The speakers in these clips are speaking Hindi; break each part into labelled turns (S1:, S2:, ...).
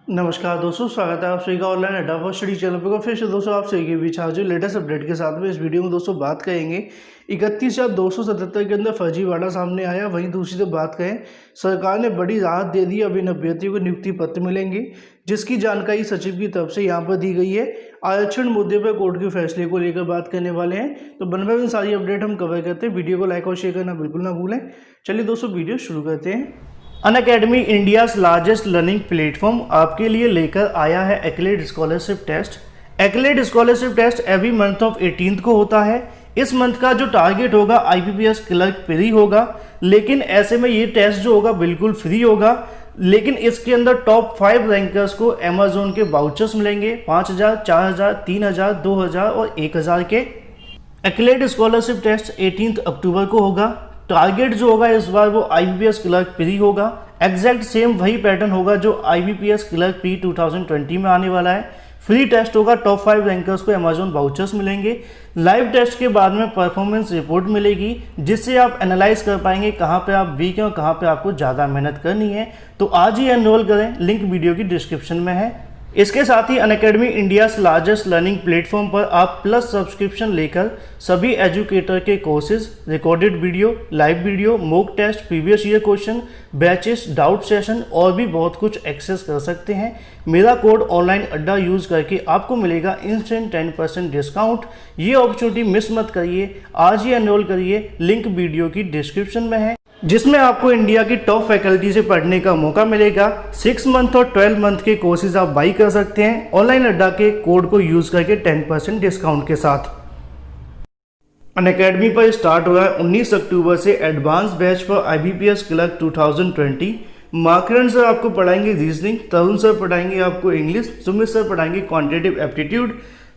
S1: नमस्कार दोस्तों, स्वागत है आप सभी का online Adda for study channel पर। फिर से दोस्तों आप सभी के बीच हाजिर लेटेस्ट अपडेट के साथ में। इस वीडियो में दोस्तों बात करेंगे 31,277 के अंदर फर्जीवाड़ा सामने आया। वहीं दूसरी तरफ बात करें, सरकार ने बड़ी राहत दे दी। अब इन अभ्यर्थियों को नियुक्ति पत्र मिलेंगे, जिसकी जानकारी सचिव की तरफ से यहाँ पर दी गई है। आरक्षण मुद्दे पर कोर्ट के फैसले को लेकर बात करने वाले हैं, तो बनकर सारी अपडेट हम कवर करते हैं। वीडियो को लाइक और शेयर करना बिल्कुल ना भूलें। चलिए दोस्तों वीडियो शुरू करते हैं। Unacademy India's largest learning platform आपके लिए लेकर आया है Aklead scholarship test. Aklead scholarship test every month of 18 को होता है। इस मंथ का जो टारगेट होगा IBPS क्लर्क फ्री होगा, लेकिन ऐसे में ये टेस्ट जो होगा बिल्कुल फ्री होगा। लेकिन इसके अंदर टॉप 5 रैंकर्स को अमेजोन के वाउचर्स मिलेंगे 5,000, 4,000, 3,000, 2,000 और 1,000 के। एक्लेड स्कॉलरशिप टेस्ट 18 अक्टूबर को होगा। टारगेट जो होगा इस बार वो IBPS क्लर्क प्री होगा। एग्जैक्ट सेम वही पैटर्न होगा जो IBPS क्लर्क प्री 2020 में आने वाला है। फ्री टेस्ट होगा, टॉप 5 रैंकर्स को अमेजोन वाउचर्स मिलेंगे। लाइव टेस्ट के बाद में परफॉर्मेंस रिपोर्ट मिलेगी, जिससे आप एनालाइज कर पाएंगे कहाँ पे आप वीक हैं और कहाँ पे आपको ज़्यादा मेहनत करनी है। तो आज ही एनरोल करें, लिंक वीडियो की डिस्क्रिप्शन में है। इसके साथ ही Unacademy India's largest learning platform पर आप प्लस सब्सक्रिप्शन लेकर सभी एजुकेटर के courses, recorded video, live video, mock test, previous year question, batches, doubt session और भी बहुत कुछ एक्सेस कर सकते हैं। मेरा कोड ऑनलाइन अड्डा यूज करके आपको मिलेगा इंस्टेंट 10% डिस्काउंट। ये अपॉर्चुनिटी मिस मत करिए, आज ही एनरोल करिए, लिंक वीडियो की डिस्क्रिप्शन में है, जिसमें आपको इंडिया की टॉप फैकल्टी से पढ़ने का मौका मिलेगा। 6 मंथ और 12 मंथ के कोर्सेज आप बाई कर सकते हैं ऑनलाइन अड्डा के कोड को यूज करके 10% डिस्काउंट के साथ। अनअकैडमी पर स्टार्ट हो रहा है 19 अक्टूबर से एडवांस बैच पर IBPS क्लर्क 2020। माकरन सर आपको पढ़ाएंगे रीजनिंग, तरुण सर पढ़ाएंगे आपको इंग्लिश, सुमित सर पढ़ाएंगे क्वांटिटेटिव एप्टीट्यूड।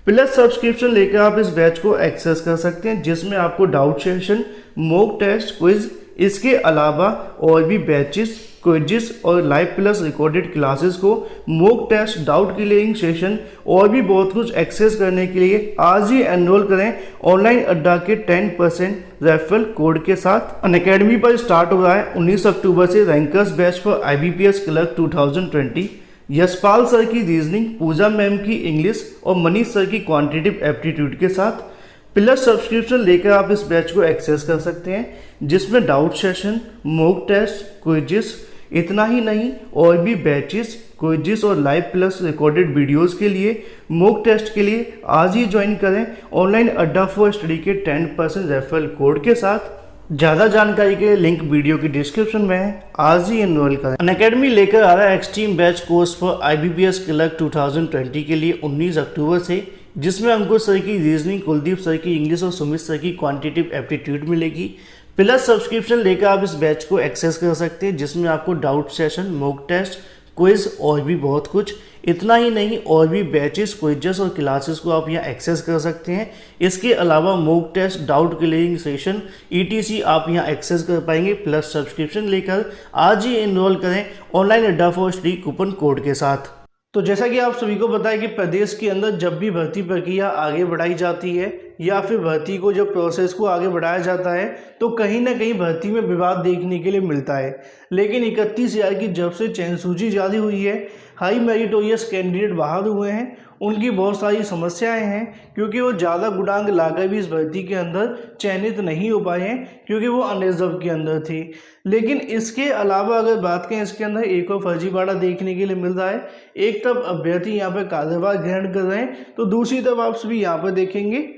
S1: प्लस सब्सक्रिप्शन लेकर आप इस बैच को एक्सेस कर सकते हैं, जिसमें आपको doubt session, mock test, quiz, इसके अलावा और भी बैचेस, क्विजेस और लाइव प्लस रिकॉर्डेड क्लासेस को, mock test, doubt clearing session और भी बहुत कुछ एक्सेस करने के लिए आज ही एनरोल करें ऑनलाइन अड्डा के 10% रेफरल कोड के साथ। अनअकैडमी पर स्टार्ट हो रहा है 19 अक्टूबर से रैंकर्स बैच पर IBPS क्लर्क 2020। यशपाल सर की रीजनिंग, पूजा मैम की इंग्लिश और मनीष सर की क्वांटिटेटिव एप्टीट्यूड के साथ। प्लस सब्सक्रिप्शन लेकर आप इस बैच को एक्सेस कर सकते हैं, जिसमें doubt session, mock test, quizzes, इतना ही नहीं और भी बैचेस, क्विजेस और लाइव प्लस रिकॉर्डेड वीडियोस के लिए, मॉक टेस्ट के लिए आज ही ज्वाइन करें ऑनलाइन अड्डा फॉर स्टडी के 10% रेफरल कोड के साथ। ज़्यादा जानकारी के लिए लिंक वीडियो की डिस्क्रिप्शन में है, आज ही एनरोल करें। अनअकैडमी लेकर आ रहा है extreme batch course for IBPS clerk 2020 के लिए 19 अक्टूबर से, जिसमें अंकुर सर की रीजनिंग, कुलदीप सर की इंग्लिश और सुमित सर की क्वांटिटेटिव एप्टीट्यूड मिलेगी। प्लस सब्सक्रिप्शन लेकर आप इस बैच को एक्सेस कर सकते हैं, जिसमें आपको doubt session, mock test, quiz और भी बहुत कुछ, इतना ही नहीं और भी बैचेस, क्विजेस और क्लासेस को आप यहाँ एक्सेस कर सकते हैं। इसके अलावा mock test, doubt clearing session ETC आप यहाँ एक्सेस कर पाएंगे प्लस सब्सक्रिप्शन लेकर। आज ही एनरोल करें online Adda for study coupon code के साथ। तो जैसा कि आप सभी को पता है कि प्रदेश के अंदर जब भी भर्ती प्रक्रिया आगे बढ़ाई जाती है या फिर भर्ती को जब प्रोसेस को आगे बढ़ाया जाता है, तो कहीं ना कहीं भर्ती में विवाद देखने के लिए मिलता है। लेकिन 31,000 की जब से चयन सूची जारी हुई है, हाई मेरिटोरियस कैंडिडेट बाहर हुए हैं, उनकी बहुत सारी समस्याएं हैं, क्योंकि वो ज़्यादा गुणांक लाकर भी इस भर्ती के अंदर चयनित नहीं हो पाए हैं, क्योंकि वो अनरिजर्व के अंदर थे। लेकिन इसके अलावा अगर बात करें, इसके अंदर एक और फर्जीवाड़ा देखने के लिए मिल रहा है। एक तरफ अभ्यर्थी यहाँ पर कार्यभार ग्रहण कर रहे हैं, तो दूसरी तरफ आप सभी यहाँ पर देखेंगे,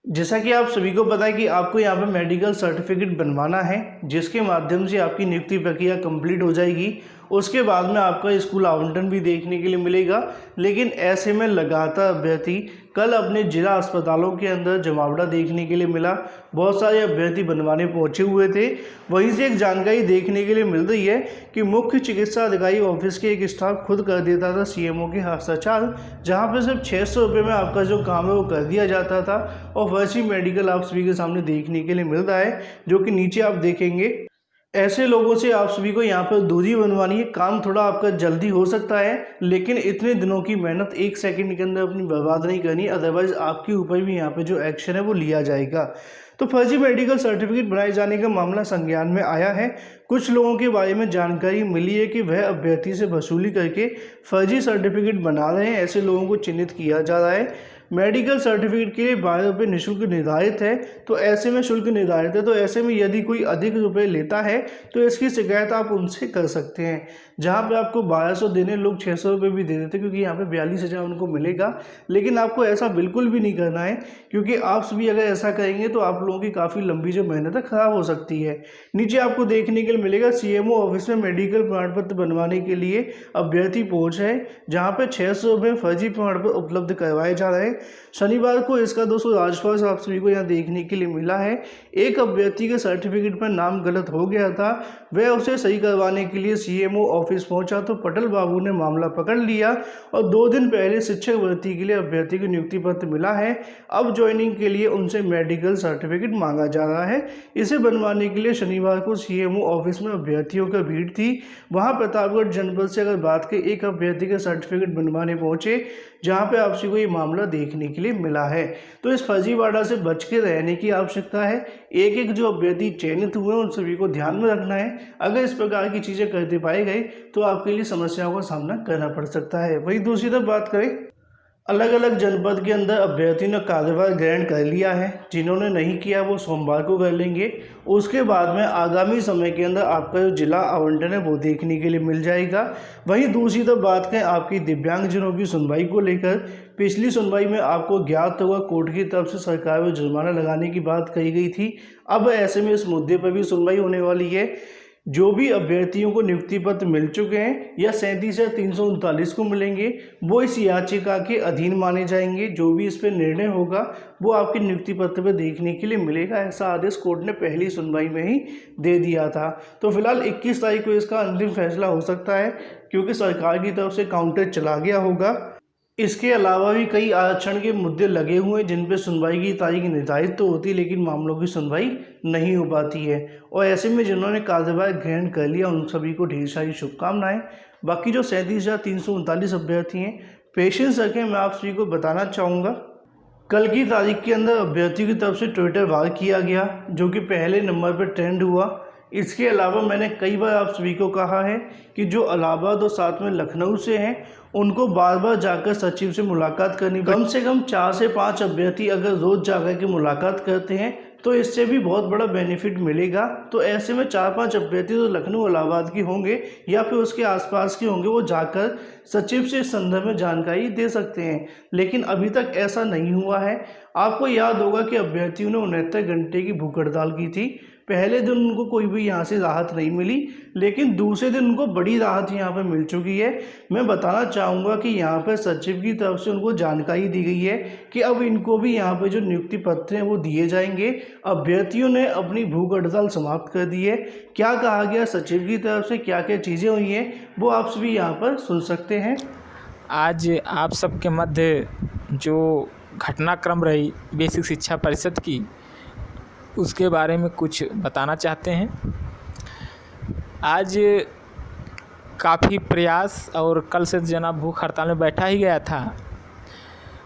S1: जैसा कि आप सभी को पता है कि आपको यहाँ पर मेडिकल सर्टिफिकेट बनवाना है, जिसके माध्यम से आपकी नियुक्ति प्रक्रिया कंप्लीट हो जाएगी। उसके बाद में आपका स्कूल आवंटन भी देखने के लिए मिलेगा। लेकिन ऐसे में लगातार अभ्यर्थी, कल अपने जिला अस्पतालों के अंदर जमावड़ा देखने के लिए मिला, बहुत सारे अभ्यर्थी बनवाने पहुंचे हुए थे। वहीं से एक जानकारी देखने के लिए मिल रही है कि मुख्य चिकित्सा अधिकारी ऑफिस के एक स्टाफ खुद कर देता था CMO के हस्ताक्षर, जहां पर सिर्फ 600 रुपये में आपका जो काम है वो कर दिया जाता था। और वैसी मेडिकल आप सभी के सामने देखने के लिए मिल रहा है, जो कि नीचे आप देखेंगे ऐसे लोगों से आप सभी को यहाँ पर दूरी बनवानी है। काम थोड़ा आपका जल्दी हो सकता है, लेकिन इतने दिनों की मेहनत एक सेकंड के अंदर अपनी बर्बाद नहीं करनी, अदरवाइज आपके ऊपर भी यहाँ पे जो एक्शन है वो लिया जाएगा। तो फर्जी मेडिकल सर्टिफिकेट बनाए जाने का मामला संज्ञान में आया है। कुछ लोगों के बारे में जानकारी मिली है कि वह अभ्यर्थी से वसूली करके फर्जी सर्टिफिकेट बना रहे हैं। ऐसे लोगों को चिन्हित किया जा रहा है। मेडिकल सर्टिफिकेट के लिए 12 रुपये निःशुल्क निर्धारित है। तो ऐसे में शुल्क निर्धारित है, तो ऐसे में यदि कोई अधिक रुपए लेता है तो इसकी शिकायत आप उनसे कर सकते हैं। जहां पे आपको 1200 देने, लोग 600 रुपये भी दे देते, क्योंकि यहाँ पे 42,000 उनको मिलेगा। लेकिन आपको ऐसा बिल्कुल भी नहीं करना है, क्योंकि आप सभी अगर ऐसा करेंगे तो आप लोगों की काफ़ी लंबी जो मेहनत है खराब हो सकती है। नीचे आपको देखने के लिए मिलेगा CMO ऑफिस में मेडिकल प्रमाण पत्र बनवाने के लिए अभ्यर्थी पहुंच है, जहाँ पे 600 रुपये फर्जी प्रमाण पत्र उपलब्ध करवाए जा रहे हैं। शनिवार को इसका 200 राजपास आप सभी को यहाँ देखने के लिए मिला है। एक अभ्यर्थी के सर्टिफिकेट पर नाम गलत हो गया था, वह उसे सही करवाने के लिए CMO ऑफिस पहुंचा तो पटल बाबू ने मामला पकड़ लिया और 2 दिन पहले शिक्षक भर्ती के लिए अभ्यर्थी को नियुक्ति पत्र मिला है। अब ज्वाइनिंग के लिए उनसे मेडिकल सर्टिफिकेट मांगा जा रहा है। इसे बनवाने के लिए शनिवार को CMO ऑफिस में अभ्यर्थियों का भीड़ थी। वहां प्रतापगढ़ जनपद से अगर बात करें, एक अभ्यर्थी के सर्टिफिकेट बनवाने पहुंचे, जहां पे आप सभी को ये मामला देखने के लिए मिला है। तो इस फर्जीवाड़ा से बच के रहने की आवश्यकता है। एक एक जो अभ्यर्थी चयनित हुए उन सभी को ध्यान में रखना है। अगर इस प्रकार की चीज़ें करते पाए गए तो आपके लिए समस्याओं का सामना करना पड़ सकता है। वहीं दूसरी तरफ बात करें, अलग अलग जनपद के अंदर अभ्यर्थियों ने कार्यभार ग्रहण कर लिया है। जिन्होंने नहीं किया वो सोमवार को कर लेंगे। उसके बाद में आगामी समय के अंदर आपका जो जिला आवंटन है वो देखने के लिए मिल जाएगा। वहीं दूसरी तरफ बात करें आपकी दिव्यांगजनों की सुनवाई को लेकर, पिछली सुनवाई में आपको ज्ञात होगा कोर्ट की तरफ से सरकार में जुर्माना लगाने की बात कही गई थी। अब ऐसे में इस मुद्दे पर भी सुनवाई होने वाली है। जो भी अभ्यर्थियों को नियुक्ति पत्र मिल चुके हैं या 37,339 को मिलेंगे, वो इस याचिका के अधीन माने जाएंगे। जो भी इस पर निर्णय होगा वो आपके नियुक्ति पत्र पर देखने के लिए मिलेगा। ऐसा आदेश कोर्ट ने पहली सुनवाई में ही दे दिया था। तो फिलहाल 21 तारीख को इसका अंतिम फैसला हो सकता है, क्योंकि सरकार की तरफ से काउंटर चला गया होगा। इसके अलावा भी कई आरक्षण के मुद्दे लगे हुए हैं जिन पर सुनवाई की तारीख निर्धारित तो होती है, लेकिन मामलों की सुनवाई नहीं हो पाती है। और ऐसे में जिन्होंने कार्यभार ग्रहण कर लिया उन सभी को ढेर सारी शुभकामनाएं। बाकी जो 37,339 अभ्यर्थी हैं, पेशेंस रखें। मैं आप सभी को बताना चाहूँगा, कल की तारीख के अंदर अभ्यर्थियों की तरफ से ट्विटर वार किया गया, जो कि पहले नंबर पर ट्रेंड हुआ। इसके अलावा मैंने कई बार आप सभी को कहा है कि जो इलाहाबाद और साथ में लखनऊ से हैं उनको बार बार जाकर सचिव से मुलाकात करनी। कम से कम 4 से 5 अभ्यर्थी अगर रोज़ जाकर के मुलाकात करते हैं तो इससे भी बहुत बड़ा बेनिफिट मिलेगा। तो ऐसे में 4-5 अभ्यर्थी तो लखनऊ इलाहाबाद की होंगे या फिर उसके आसपास के होंगे, वो जाकर सचिव से इस संदर्भ में जानकारी दे सकते हैं। लेकिन अभी तक ऐसा नहीं हुआ है। आपको याद होगा कि अभ्यर्थियों ने 69 घंटे की भूख हड़ताल की थी। पहले दिन उनको कोई भी यहाँ से राहत नहीं मिली, लेकिन दूसरे दिन उनको बड़ी राहत यहाँ पर मिल चुकी है। मैं बताना चाहूँगा कि यहाँ पर सचिव की तरफ से उनको जानकारी दी गई है कि अब इनको भी यहाँ पर जो नियुक्ति पत्र हैं वो दिए जाएंगे। अभ्यर्थियों ने अपनी भूख हड़ताल समाप्त कर दी है। क्या कहा गया सचिव की तरफ से, क्या क्या चीज़ें हुई हैं, वो आप सभी यहाँ पर सुन सकते हैं।
S2: आज आप सबके मध्य जो घटनाक्रम रही बेसिक शिक्षा परिषद की, उसके बारे में कुछ बताना चाहते हैं। आज काफ़ी प्रयास और कल से जना भूख हड़ताल में बैठा ही गया था।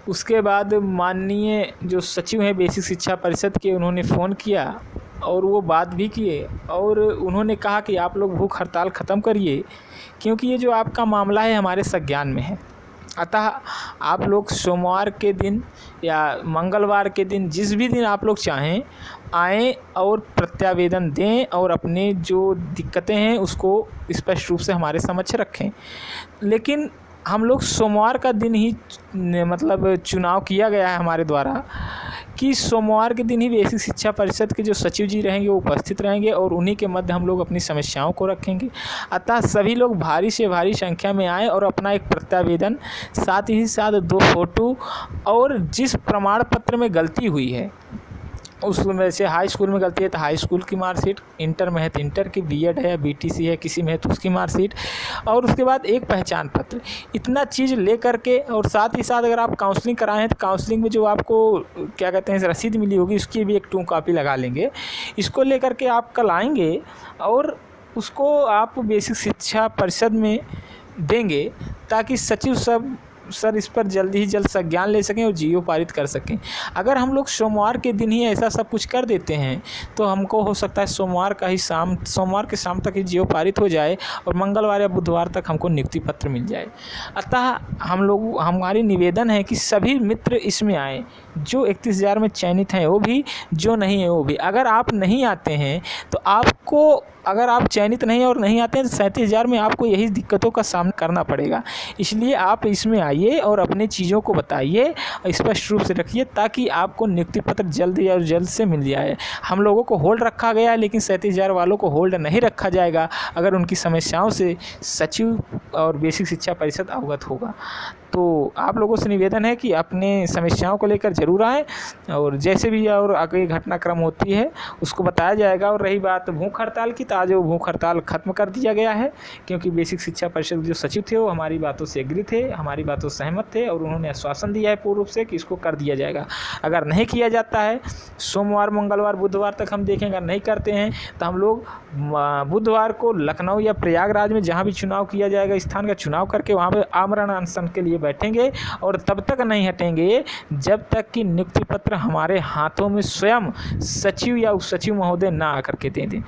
S2: उसके बाद माननीय जो सचिव हैं बेसिक शिक्षा परिषद के, उन्होंने फ़ोन किया और वो बात भी किए और उन्होंने कहा कि आप लोग भूख हड़ताल ख़त्म करिए, क्योंकि ये जो आपका मामला है हमारे संज्ञान में है। अतः आप लोग सोमवार के दिन या मंगलवार के दिन, जिस भी दिन आप लोग चाहें, आएँ और प्रत्यावेदन दें और अपने जो दिक्कतें हैं उसको स्पष्ट रूप से हमारे समक्ष रखें। लेकिन हम लोग सोमवार का दिन ही मतलब चुनाव किया गया है हमारे द्वारा कि सोमवार के दिन ही बेसिक शिक्षा परिषद के जो सचिव जी रहेंगे वो उपस्थित रहेंगे और उन्हीं के मध्य हम लोग अपनी समस्याओं को रखेंगे। अतः सभी लोग भारी से भारी संख्या में आएँ और अपना एक प्रत्यावेदन, साथ ही साथ 2 फोटो और जिस प्रमाण पत्र में गलती हुई है उसमें से हाई स्कूल में गलती है तो हाई स्कूल की मार्कशीट, इंटर में है तो इंटर की, बीएड है या बीटीसी है किसी में है तो उसकी मार्कशीट, और उसके बाद एक पहचान पत्र। इतना चीज़ ले करके, और साथ ही साथ अगर आप काउंसलिंग कराएं हैं तो काउंसलिंग में जो आपको क्या कहते हैं रसीद मिली होगी उसकी भी एक 2 कॉपी लगा लेंगे। इसको ले करके आप कल आएंगे और उसको आप बेसिक शिक्षा परिषद में देंगे ताकि सचिव सर इस पर जल्द ही जल्द संज्ञान ले सकें और जीओ पारित कर सकें। अगर हम लोग सोमवार के दिन ही ऐसा सब कुछ कर देते हैं तो हमको हो सकता है सोमवार के शाम तक ही जीओ पारित हो जाए और मंगलवार या बुधवार तक हमको नियुक्ति पत्र मिल जाए। अतः हमारी निवेदन है कि सभी मित्र इसमें आए, जो 31,000 में चयनित हैं वो भी, जो नहीं है वो भी। अगर आप नहीं आते हैं तो अगर आप चयनित नहीं और नहीं आते हैं तो 37,000 में आपको यही दिक्कतों का सामना करना पड़ेगा। इसलिए आप इसमें आइए और अपनी चीज़ों को बताइए, स्पष्ट रूप से रखिए ताकि आपको नियुक्ति पत्र जल्द या जल्द से मिल जाए। हम लोगों को होल्ड रखा गया है लेकिन 37,000 वालों को होल्ड नहीं रखा जाएगा अगर उनकी समस्याओं से सचिव और बेसिक शिक्षा परिषद अवगत होगा। तो आप लोगों से निवेदन है कि अपने समस्याओं को लेकर ज़रूर आएँ और जैसे भी और आगे घटनाक्रम होती है उसको बताया जाएगा। और रही बात भूख हड़ताल की, तो आज वो भूख हड़ताल ख़त्म कर दिया गया है क्योंकि बेसिक शिक्षा परिषद के जो सचिव थे वो हमारी बातों से एग्री थे, हमारी बातों से सहमत थे और उन्होंने आश्वासन दिया है पूर्ण रूप से कि इसको कर दिया जाएगा। अगर नहीं किया जाता है सोमवार, मंगलवार, बुधवार तक हम देखें, अगर नहीं करते हैं तो हम लोग बुधवार को लखनऊ या प्रयागराज में जहाँ भी चुनाव किया जाएगा स्थान का चुनाव करके वहाँ पर आमरण अनशन के लिए बैठेंगे और तब तक नहीं हटेंगे जब तक कि नियुक्ति पत्र हमारे हाथों में स्वयं सचिव या उप सचिव महोदय ना आकर के दे दें।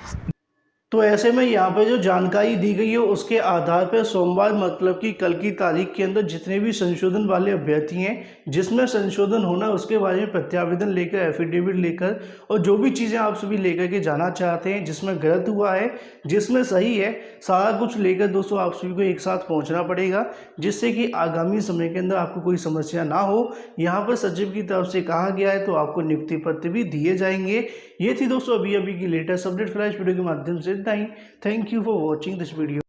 S1: तो ऐसे में यहाँ पे जो जानकारी दी गई है उसके आधार पर सोमवार मतलब कि कल की तारीख के अंदर जितने भी संशोधन वाले अभ्यर्थी हैं जिसमें संशोधन होना उसके बारे में प्रत्यावेदन लेकर, एफिडेविट लेकर और जो भी चीज़ें आप सभी लेकर के जाना चाहते हैं, जिसमें गलत हुआ है जिसमें सही है, सारा कुछ लेकर दोस्तों आप सभी को एक साथ पहुँचना पड़ेगा जिससे कि आगामी समय के अंदर आपको कोई समस्या ना हो। यहाँ पर सचिव की तरफ से कहा गया है तो आपको नियुक्ति पत्र भी दिए जाएंगे। ये थी दोस्तों अभी की लेटेस्ट अपडेट फ्लैश वीडियो के माध्यम से। Thank you for watching this video.